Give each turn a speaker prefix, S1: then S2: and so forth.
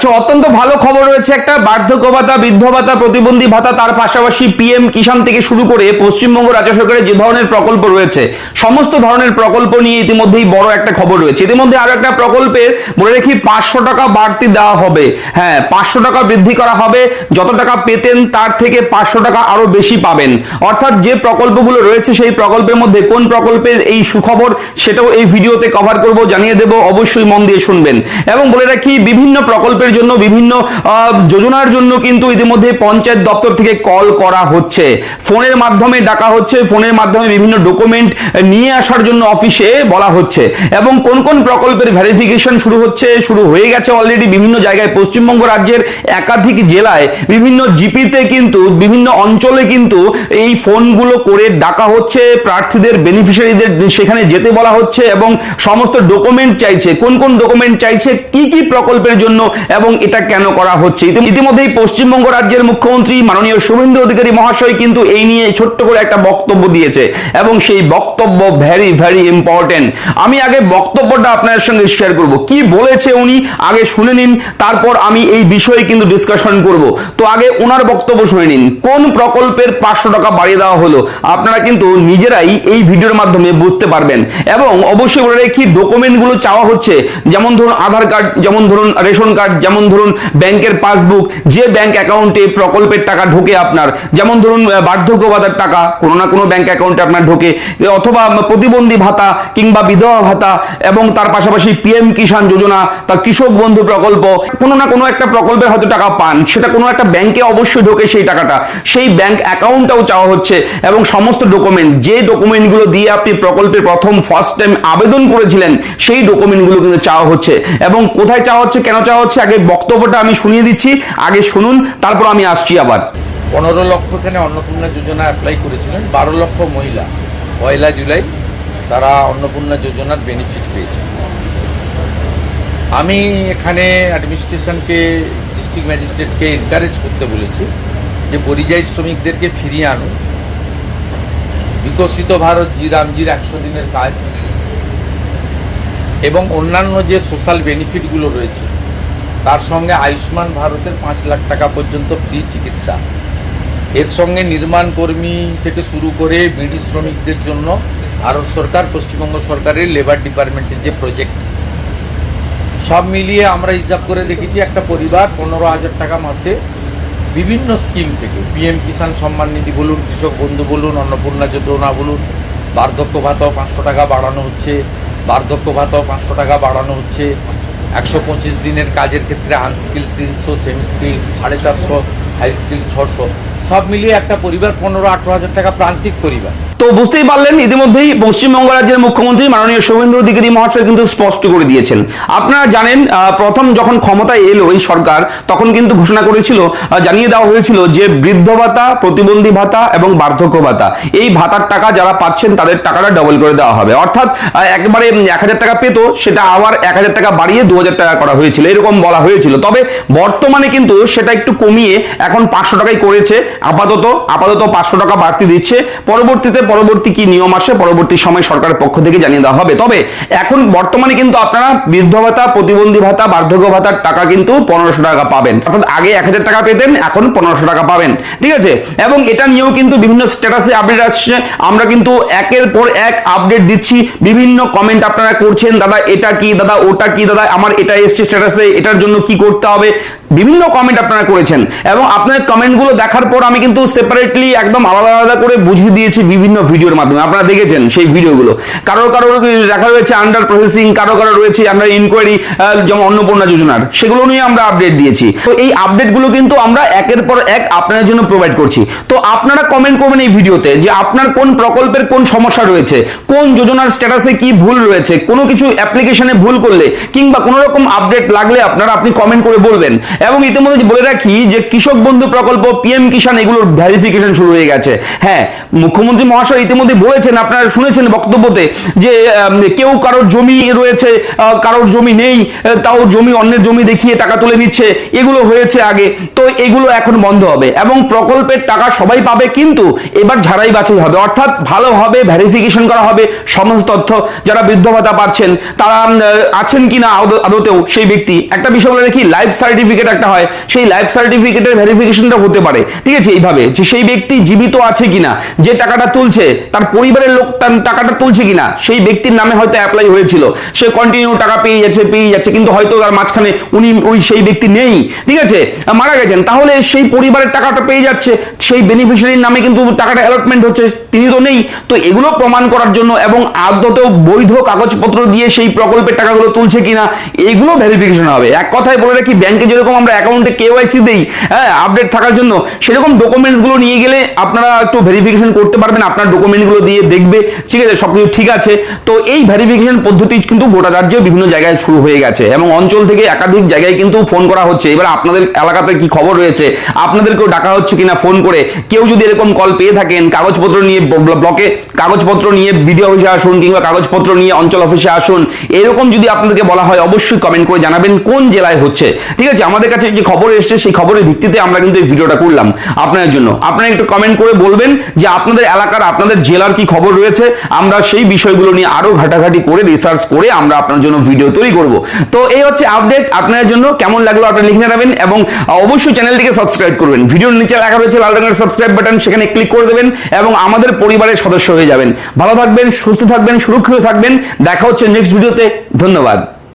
S1: আচ্ছা, অত্যন্ত ভালো খবর রয়েছে একটা। বার্ধক্য ভাতা, বৃদ্ধ ভাতা, প্রতিবন্ধী ভাতা, তার পাশাপাশি পিএম কিষাণ থেকে শুরু করে পশ্চিমবঙ্গ রাজ্য সরকারের যে ধরনের প্রকল্প রয়েছে, সমস্ত ধরনের প্রকল্প নিয়ে ইতিমধ্যেই বড় একটা খবর রয়েছে। ইতিমধ্যে আরো একটা প্রকল্পে বলে রাখি, 500 টাকা বাড়তি দেওয়া হবে। হ্যাঁ, 500 টাকা বৃদ্ধি করা হবে। যত টাকা পেতেন তার থেকে 500 টাকা আরো বেশি পাবেন। অর্থাৎ যে প্রকল্পগুলো রয়েছে সেই প্রকল্পের মধ্যে কোন প্রকল্পের এই সুখবর সেটাও এই ভিডিওতে কভার করব, জানিয়ে দেব। অবশ্যই মন দিয়ে শুনবেন। এবং বলে রাখি, বিভিন্ন প্রকল্পের জন্য, বিভিন্ন যোজনার জন্য কিন্তু ইতিমধ্যে পঞ্চায়েত দপ্তর থেকে কল করা হচ্ছে, ফোনের মাধ্যমে ডাকা হচ্ছে, ফোনের মাধ্যমে বিভিন্ন ডকুমেন্ট নিয়ে আসার জন্য অফিসে বলা হচ্ছে। এবং কোন কোন প্রকল্পের ভেরিফিকেশন শুরু হয়ে গেছে অলরেডি বিভিন্ন জায়গায়। পশ্চিমবঙ্গ রাজ্যের একাধিক জেলায় বিভিন্ন জিপিতে কিন্তু, বিভিন্ন অঞ্চলে কিন্তু এই ফোনগুলো করে ডাকা হচ্ছে, প্রার্থীদের, বেনিফিশিয়ারিদের সেখানে যেতে বলা হচ্ছে এবং সমস্ত ডকুমেন্ট চাইছে। কোন কোন ডকুমেন্ট চাইছে, কি কি প্রকল্পের জন্য এবং এটা কেন করা হচ্ছে। ইতিমধ্যেই পশ্চিমবঙ্গ রাজ্যের মুখ্যমন্ত্রী মাননীয় শুভেন্দু অধিকারী মহাশয় কিন্তু এই নিয়ে ছোট্ট করে একটা বক্তব্য দিয়েছে এবং সেই বক্তব্য ভেরি ভেরি ইম্পর্টেন্ট। আমি আগে বক্তব্যটা আপনাদের সঙ্গে শেয়ার করব। কি বলেছে উনি আগে শুনে নিন, তারপর আমি এই বিষয়ে কিন্তু ডিসকাশন করব। তো আগে ওনার বক্তব্য শুনে নিন। কোন প্রকল্পের 500 টাকা বাড়িয়ে দেওয়া হলো আপনারা কিন্তু নিজেরাই এই ভিডিওর মাধ্যমে বুঝতে পারবেন। এবং অবশ্যই বলে রাখি, ডকুমেন্টগুলো চাওয়া হচ্ছে, যেমন ধরুন আধার কার্ড, যেমন ধরুন রেশন কার্ড, যেমন ধরুন ব্যাংকের পাসবুক, যে ব্যাংক অ্যাকাউন্টে প্রকল্পের টাকা ঢোকে আপনার, যেমন ধরুন বার্ধক্য ভাতার টাকা কোনো না কোনো ব্যাংক অ্যাকাউন্টে আপনার ঢোকে, অথবা প্রতিবন্ধী ভাতা কিংবা বিধবা ভাতা, এবং তার পাশাপাশি পিএম কিষাণ যোজনা, তার কৃষক বন্ধু প্রকল্প, কোনো না কোনো একটা প্রকল্পের হয়তো টাকা পান, সেটা কোনো একটা ব্যাংকে অবশ্যই ঢোকে সেই টাকাটা, সেই ব্যাংক অ্যাকাউন্টটাও চাওয়া হচ্ছে। এবং সমস্ত ডকুমেন্ট, যে ডকুমেন্টগুলো দিয়ে আপনি প্রকল্পে ফার্স্ট টাইম আবেদন করেছিলেন, সেই ডকুমেন্টগুলো কিন্তু চাওয়া হচ্ছে। এবং কোথায় চাওয়া হচ্ছে, কেন চাওয়া হচ্ছে, আগে বক্তব্যটা আমি শুনিয়ে দিচ্ছি, আগে শুনুন, তারপর আমি আসছি আবার।
S2: 15 লক্ষ এখানে অন্নপূর্ণা যোজনা অ্যাপ্লাই করেছিলেন, 12 লক্ষ মহিলা 1 জুলাই তারা অন্নপূর্ণা যোজনার বেনিফিট পেয়েছে। আমি এখানে অ্যাডমিনিস্ট্রেশনকে, ডিস্ট্রিক্ট ম্যাজিস্ট্রেটকে এনকারেজ করতে বলেছি যে পরিযায়ী শ্রমিকদেরকে ফিরিয়ে আনুন। বিকশিত ভারত, জি রামজির 100 দিনের কাজ এবং অন্যান্য যে সোশ্যাল বেনিফিটগুলো রয়েছে, তার সঙ্গে আয়ুষ্মান ভারতের 5 লাখ টাকা পর্যন্ত ফ্রি চিকিৎসা, এর সঙ্গে নির্মাণ কর্মী থেকে শুরু করে বিড়ি শ্রমিকদের জন্য ভারত সরকার, পশ্চিমবঙ্গ সরকারের লেবার ডিপার্টমেন্টের যে প্রজেক্ট, সব মিলিয়ে আমরা হিসাব করে দেখেছি একটা পরিবার 15,000 টাকা মাসে বিভিন্ন স্কিম থেকে, পিএম কিষাণ সম্মান নিধি বলুন, কৃষক বন্ধু বলুন, অন্নপূর্ণা যোজনা বলুন, বার্ধক্য ভাতাও 500 টাকা বাড়ানো হচ্ছে, 125 দিনের কাজের ক্ষেত্রে unskill 300, semi skill 450, high skill 600, সব মিলিয়ে একটা পরিবার 15-18 টাকা প্রান্তিক পরিবার।
S1: তো বুঝতেই পারলেন, ইতিমধ্যেই পশ্চিমবঙ্গ রাজ্যের মুখ্যমন্ত্রী মাননীয় শুভেন্দু অধিকারী মহাশয় কিন্তু স্পষ্ট করে দিয়েছেন। আপনারা জানেন, প্রথম যখন ক্ষমতায় এলো এই সরকার, তখন কিন্তু ঘোষণা করেছিল, জানিয়ে দেওয়া হয়েছিল যে বৃদ্ধ ভাতা, প্রতিবন্ধী ভাতা এবং বার্ধক্য ভাতা, এই ভাতার টাকা যারা পাচ্ছেন তাদের টাকাটা ডবল করে দেওয়া হবে। অর্থাৎ একবারে 1000 টাকা পেত, সেটা আবার 1000 টাকা বাড়িয়ে 2000 টাকা করা হয়েছিল, এরকম বলা হয়েছিল। তবে বর্তমানে কিন্তু সেটা একটু কমিয়ে এখন 500 টাকাই করেছে। আপাতত 500 টাকা বাড়তি দিচ্ছে। পরবর্তী কি নিয়ম আসে, পরবর্তী সময় সরকারের পক্ষ থেকে জানিয়ে দেওয়া হবে। তবে এখন বর্তমানে কিন্তু আপনারা বৃদ্ধ ভাতা, প্রতিবন্ধী ভাতা, বার্ধক্য ভাতার টাকা কিন্তু 1500 টাকা পাবেন। অর্থাৎ আগে 1000 টাকা পেতেন, এখন 1500 টাকা পাবেন। ঠিক আছে? এবং এটা নিয়েও কিন্তু বিভিন্ন স্ট্যাটাসে আপডেট আসছে। আমরা কিন্তু একের পর এক আপডেট দিচ্ছি। বিভিন্ন কমেন্ট আপনারা করছেন, দাদা এটা কি, দাদা ওটা কি, দাদা আমার এটা এসছে স্ট্যাটাসে, এটার জন্য কি করতে হবে, বিভিন্ন কমেন্ট আপনারা করেছেন। এবং আপনার কমেন্টগুলো দেখার পর আমি কিন্তু সেপারেটলি একদম আলাদা আলাদা করে বুঝিয়ে দিয়েছি বিভিন্ন ভিডিওর মাধ্যমে। আপনারা দেখেছেন সেই ভিডিওগুলো। কারো দেখা রয়েছে আন্ডার প্রসেসিং, কারো রয়েছে আন্ডার ইনকোয়ারি, যেমন অন্নপূর্ণা যোজনার, সেগুলো নিয়ে আমরা আপডেট দিয়েছি। তো এই আপডেটগুলো কিন্তু আমরা একের পর এক আপনাদের জন্য প্রোভাইড করছি। তো আপনারা কমেন্ট করবেন এই ভিডিওতে যে আপনার কোন প্রকল্পের কোন সমস্যা রয়েছে, কোন যোজনার স্ট্যাটাসে কি ভুল রয়েছে, কোনো কিছু অ্যাপ্লিকেশনে ভুল করলে কিংবা কোনো রকম আপডেট লাগলে আপনি কমেন্ট করে বলবেন। এবং ইতিমধ্যে বলে রাখি যে কৃষক বন্ধু প্রকল্প, পিএম কিষাণ, এগুলোর ভেরিফিকেশন শুরু হয়ে গেছে। হ্যাঁ, মুখ্যমন্ত্রী মহাশয় ইতিমধ্যে বলেছেন, আপনারা শুনেছেন বক্তব্যতে, যে কেউ কারোর জমি রয়েছে, কারোর জমি নেই, তাও জমি অন্যের জমি দেখিয়ে টাকা তুলে নিচ্ছে, এগুলো হয়েছে আগে। তো এগুলো এখন বন্ধ হবে এবং প্রকল্পের টাকা সবাই পাবে, কিন্তু এবার ঝাড়াই বাছাই হবে, অর্থাৎ ভালোভাবে ভেরিফিকেশন করা হবে সমস্ত তথ্য। যারা বৃদ্ধ ভাতা পাচ্ছেন তারা আছেন কিনা আদতেও সেই ব্যক্তি। একটা বিষয় বলে রাখি, লাইফ সার্টিফিকেট একটা হয়, সেই লাইফ সার্টিফিকেটের ভেরিফিকেশনটা হতে পারে, ঠিক আছে, এইভাবে যে সেই ব্যক্তি জীবিত আছে কিনা, যে টাকাটা তুলছে তার পরিবারের লোক টাকাটা তুলছে কিনা, সেই ব্যক্তির নামে হয়তো অ্যাপ্লাই হয়েছিল, সে কন্টিনিউ টাকা পেয়ে যাচ্ছে, কিন্তু হয়তো তার মাঝখানে সেই ব্যক্তি নেই, ঠিক আছে, মারা গেছেন, তাহলে সেই পরিবারের টাকাটা পেয়ে যাচ্ছে, সেই বেনিফিশিয়ারির নামে কিন্তু টাকাটা অ্যালটমেন্ট হচ্ছে, তিনি তো নেই। তো এগুলো প্রমাণ করার জন্য এবং আদতেও বৈধ কাগজপত্র দিয়ে সেই প্রকল্পের টাকাগুলো তুলছে কিনা, এইগুলো ভেরিফিকেশন হবে। এক কথায় বলে রাখি, ব্যাংকে যেরকম আমরা অ্যাকাউন্টে কেওয়াইসি দেই, হ্যাঁ, আপডেট থাকার জন্য, সেরকম ডকুমেন্টসগুলো নিয়ে গেলে আপনারা একটু ভেরিফিকেশন করতে পারবেন, আপনার ডকুমেন্টগুলো দিয়ে দেখবে, ঠিক আছে, সবকিছু ঠিক আছে। তো এই ভেরিফিকেশন পদ্ধতি কিন্তু গোটা রাজ্যে বিভিন্ন জায়গায় শুরু হয়ে গেছে এবং অঞ্চল থেকে একাধিক জায়গায় কিন্তু ফোন করা হচ্ছে। এবার আপনাদের এলাকাতে কি খবর রয়েছে, আপনাদেরকেও ডাকা হচ্ছে কিনা ফোন করে, কেউ যদি এরকম কল পেয়ে থাকেন, কাগজপত্র নিয়ে ব্লকে কাগজপত্র নিয়ে বিডিও অফিসে আসুন, কিংবা কাগজপত্র নিয়ে অঞ্চল অফিসে আসুন, এরকম যদি আপনাদেরকে বলা হয়, অবশ্যই কমেন্ট করে জানাবেন কোন জেলায় হচ্ছে, ঠিক আছে। আমাদের কাছে যে খবর এসেছে সেই খবরের ভিত্তিতে আমরা কিন্তু এই ভিডিওটা করলাম আপনাদের জন্য। আপনারা একটু কমেন্ট করে বলবেন যে আপনাদের এলাকার, আপনাদের জেলার কি খবর রয়েছে, আমরা সেই বিষয়গুলো নিয়ে আরো ঘাটাঘাটি করে রিসার্চ করে আমরা আপনার জন্য ভিডিও তৈরি করব। তো এই হচ্ছে আপডেট আপনাদের জন্য। কেমন লাগলো আপনারা লিখে জানাবেন এবং অবশ্যই চ্যানেলটিকে সাবস্ক্রাইব করবেন। ভিডিওর নিচে লেখা রয়েছে লাল রঙের সাবস্ক্রাইব বাটন, সেখানে ক্লিক করে দেবেন এবং আমাদের পরিবারের সদস্য হয়ে যাবেন। ভালো থাকবেন, সুস্থ থাকবেন, সুরক্ষিত থাকবেন। দেখা হচ্ছে নেক্সট ভিডিওতে। ধন্যবাদ।